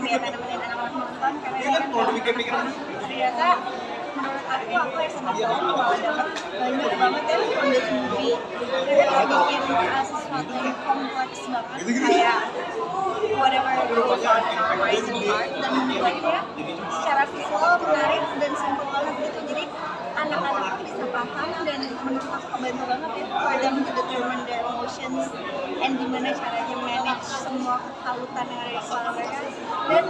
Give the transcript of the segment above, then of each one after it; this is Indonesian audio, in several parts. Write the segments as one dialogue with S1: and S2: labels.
S1: kita nemenin anak-anak nonton karena dia kan ternyata menurut aku yang sangat banget malah dapat banyak banget ya from this movie. Mereka bikin sesuatu yang kompleks banget kayak whatever goes on in our minds and heart, dan lagi ya secara visual menarik dan simple banget gitu, jadi anak-anak tuh bisa paham dan menurut aku kebantu banget ya for them to determine their emotions and gimana caranya manage semua kekalutan yang ada di kepala mereka. Dan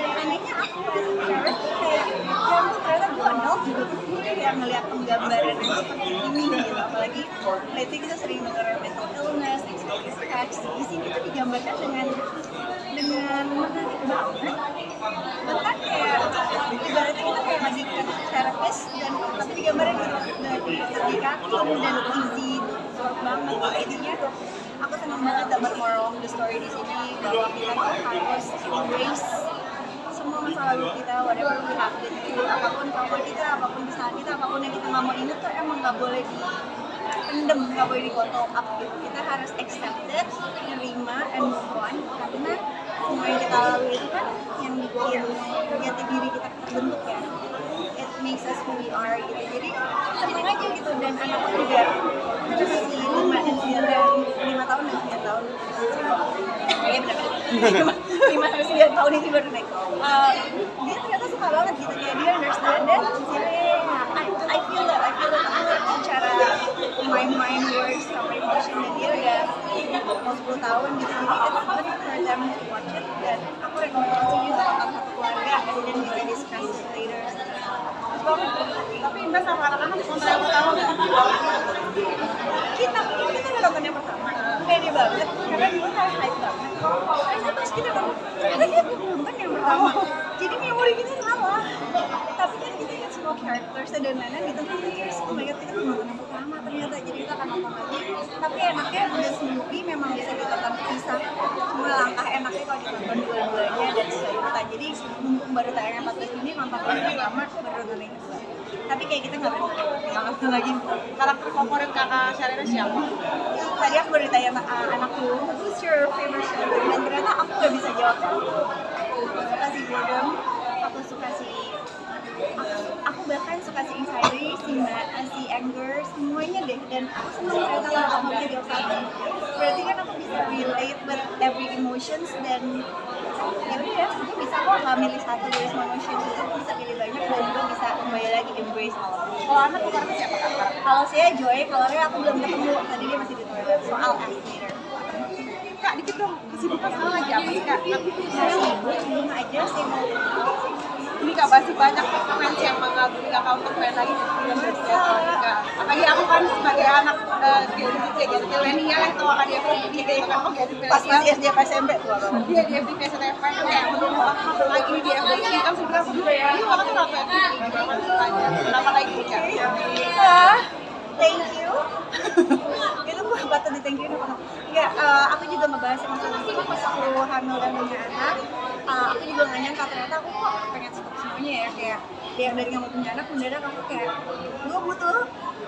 S1: anehnya aku as a parent kayak ya ampun ternyata gue adult juga yang ngeliat penggambaran yang seperti ini gitu, apalagi lately kita sering dengar mental illness, anxiety attacks, di sini tuh digambarkan dengan menarik banget. Bahkan kayak ibaratnya kita kayak lagi ke terapis dan tapi digambarin dari kaki dan easy work banget. Intinya aku senang banget dapat moral of the story di sini bahwa kita tuh harus embrace semua masa lalu kita, whatever we have been through, apapun trauma kita, apapun kesalahan kita, apapun yang kita nggak mau ingat tuh emang nggak boleh dipendem, nggak boleh dibottle up gitu. Kita harus accept it, nerima and move on, karena semua yang kita lalui itu kan yang bikin jati diri kita terbentuk ya. It makes us who we are gitu. Jadi seneng aja gitu, dan anakku juga masih 5 tahun dan 9 tahun. Iya benar. 5-9 tahun ini baru naik. Dia ternyata suka banget gitu, kayak dia understand that. I feel that aku cara my mind works sama emotion, dan dia udah mau 10 tahun gitu, jadi it's good for them to watch it, dan aku rekomendasi juga nonton satu keluarga and then bisa discuss it later.
S2: Tapi Indah sama anak-anak nonton yang pertama
S1: kita udah nonton yang pertama pede banget karena dulu kayak hype banget, ternyata pas kita nonton ternyata dia belum nonton yang pertama, jadi memori kita salah. Tapi kan kita ingat semua karakternya dan lain-lain gitu, terus oh my god kita belum nonton yang pertama ternyata, jadi kita akan nonton lagi. Tapi enaknya this movie memang bisa ditonton pisah, cuma langkah enaknya kalau ditonton dua-duanya dan sesuai. Jadi mumpung baru tayang 14 ini, nonton yang pertama baru nonton yang kedua. Tapi kayak kita nggak nonton lagi.
S2: karakter favorit kakak Sharina siapa?
S1: Tadi aku baru ditanya sama anakku, who's your favorite character? Dan ternyata aku nggak bisa jawab. Aku suka si Boredom, aku suka si aku bahkan suka si Anxiety, si Anger, semuanya deh. Dan aku senang ternyata kalau aku jadi satu. Berarti kan aku bisa relate with every emotions, dan ya udah ya, aku bisa kok nggak milih satu dari semua emotions itu, bisa pilih banyak dan juga bisa kembali lagi embrace all of it.
S2: Kalau anak favorit siapa kak?
S1: Kalau saya Joy, kalau Ray aku belum ketemu, tadi dia masih di toilet, so I'll ask later.
S2: Kak, dikit dong, kesibukan sekarang lagi apa sih kak?
S1: Belum aja sih mau
S2: Ini kak masih banyak fans yang mengagumi kakak untuk main lagi di film dari Veronica. Apalagi aku kan sebagai anak generasi milenial yang tahu dia kan kok jadi
S1: pas masih SD SMP tuh aku.
S2: Dia di FTV SNTV kan kayak menurut lagi di FTV kan sebenarnya ini waktu itu apa FTV kenapa lagi kak?
S1: Thank you. Itu patut di thank you apa? Enggak, aku juga ngebahas masalah itu pas aku hamil dan punya anak. Aku juga nggak nyangka ternyata aku kok pengen stop semuanya ya, kayak yang dari nggak mau punya anak mendadak aku kayak gue butuh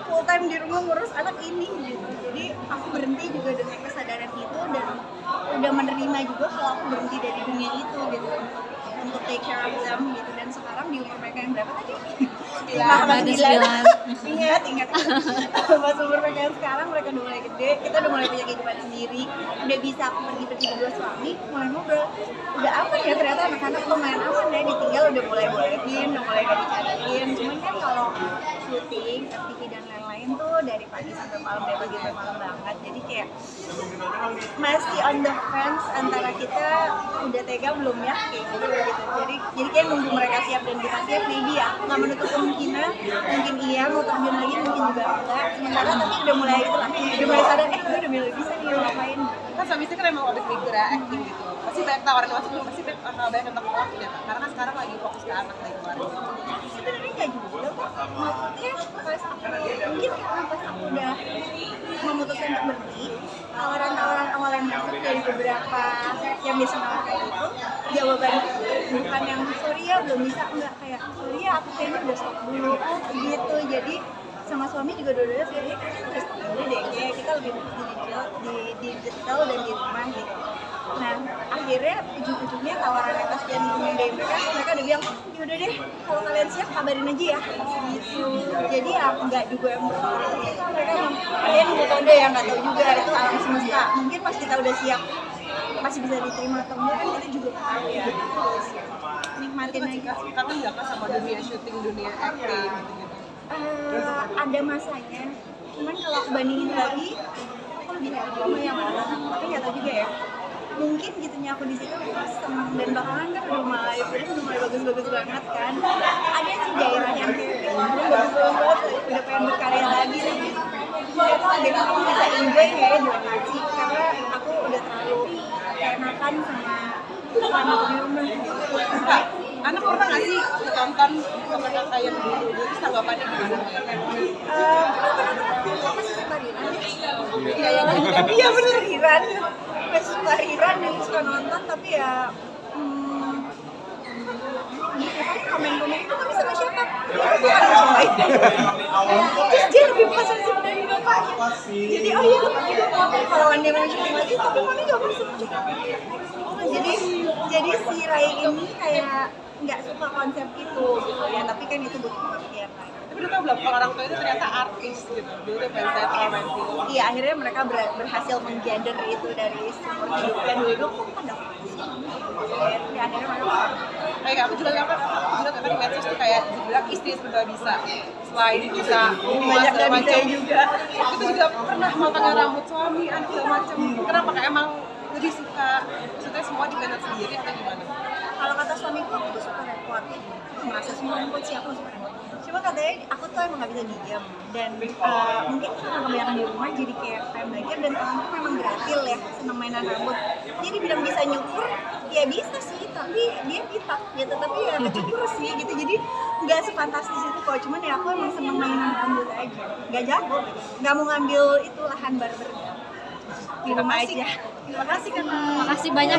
S1: full time di rumah ngurus anak ini gitu. Jadi aku berhenti juga dengan kesadaran itu, dan udah menerima juga kalau aku berhenti dari dunia itu gitu untuk take care of them gitu. Dan sekarang di umur mereka yang berapa tadi? 9. Ingat pas umur mereka yang sekarang, mereka udah mulai gede, kita udah mulai punya kehidupan sendiri, udah bisa aku pergi berdua suami, mulai ngobrol udah aman ya, ternyata anak-anak lumayan aman ya, ditinggal udah mulai bolehin, udah mulai gak dicariin. Cuman kan kalau syuting, FTV dan lain-lain tuh dari pagi sampai malam, dari pagi sampai malam banget, jadi kayak masih on the fence antara kita udah tega belum ya kayak gitu. Jadi kayak nunggu mereka siap dan kita siap, maybe ya nggak menutup kemungkinan, mungkin iya mau terjun lagi, mungkin juga enggak. Sementara tapi udah mulai gitu lah, udah mulai sadar gue udah mulai bisa nih ngapain.
S2: Kan suami istri kan emang udah trigger ya acting gitu. Pasti banyak tawaran masuk, pasti banyak yang tentang waktu ya kak. Karena kan sekarang lagi fokus ke anak dari kemarin.
S1: Sebenarnya nggak juga kok, maksudnya pas aku mungkin karena pas aku udah memutuskan untuk berhenti, tawaran-tawaran awal yang masuk dari beberapa yang biasa nawarin itu, jawaban bukan yang sorry ya belum bisa, enggak, kayak sorry ya aku kayaknya udah stop dulu gitu. Jadi sama suami juga dua-duanya kayaknya udah stop dulu deh, kayak kita lebih fokus di digital dan di rumah gitu. Nah akhirnya ujung-ujungnya tawaran atas sekian dari mereka udah bilang yaudah deh kalau kalian siap kabarin aja ya gitu. Jadi ya nggak juga yang bertawaran mereka bilang kalian mau kode ya nggak tahu juga itu alam semesta. Mungkin pas kita udah siap masih bisa diterima atau enggak kan kita juga nggak tahu ya. Terus nikmatin aja.
S2: Kangen nggak Kak sama dunia syuting, dunia acting gitu-gitu?
S1: Ada masanya, cuman kalau aku bandingin lagi aku lebih happy sama yang mana, tapi nggak tahu juga ya, mungkin gitunya aku di situ senang dan bakalan kan udah mulai bagus-bagus banget kan, ada sih daerah yang kayak bagus banget udah pengen berkarya lagi jadi aku bisa enjoy kayak donasi karena aku udah terlalu keenakan sama anak di rumah gitu.
S2: Kak, anak pernah nggak sih nonton sama kakak yang dulu terus tanggapannya gimana?
S1: Apa sih Sukariran? Iya bener Sukariran. Sukariran yang suka nonton tapi ya komen-komen itu tapi sama siapa? Terus dia lebih posesif dari bapaknya. Jadi oh iya juga ngomong kalau dia mau syuting lagi tapi mami gak boleh sama syuting. Jadi si Rai ini kayak nggak suka konsep itu gitu ya, tapi kan itu butuh pengertian kan.
S2: Tapi udah tau belum kalau orang tua itu ternyata artis gitu, dulu tuh pensetron main film.
S1: Iya akhirnya mereka berhasil menggather itu dari seumur hidupnya dulu pada ya akhirnya mereka
S2: Kayak aku juga kan di medsos tuh kayak dibilang istri sudah bisa selain bisa
S1: banyak
S2: segala
S1: gak bisa
S2: macam,
S1: juga.
S2: itu juga pernah motongin rambut suami, anak segala macam. Kenapa kayak emang lebih suka maksudnya semua di manage sendiri atau gimana?
S1: Kalau kata suamiku aku tuh suka repot, merasa semua repot sih aku suka repot. Cuma katanya aku tuh emang gak bisa diam dan mungkin karena kebanyakan di rumah jadi kayak pengen belajar dan temanku memang gratil ya seneng mainan rambut. Jadi bilang bisa nyukur ya bisa sih tapi dia pitak gitu tapi ya kecukur sih gitu jadi nggak sefantastis itu kok cuman ya aku emang seneng mainan rambut aja nggak jago nggak mau ngambil itu lahan barber di rumah aja. Terima kasih kan.
S3: Makasih banyak.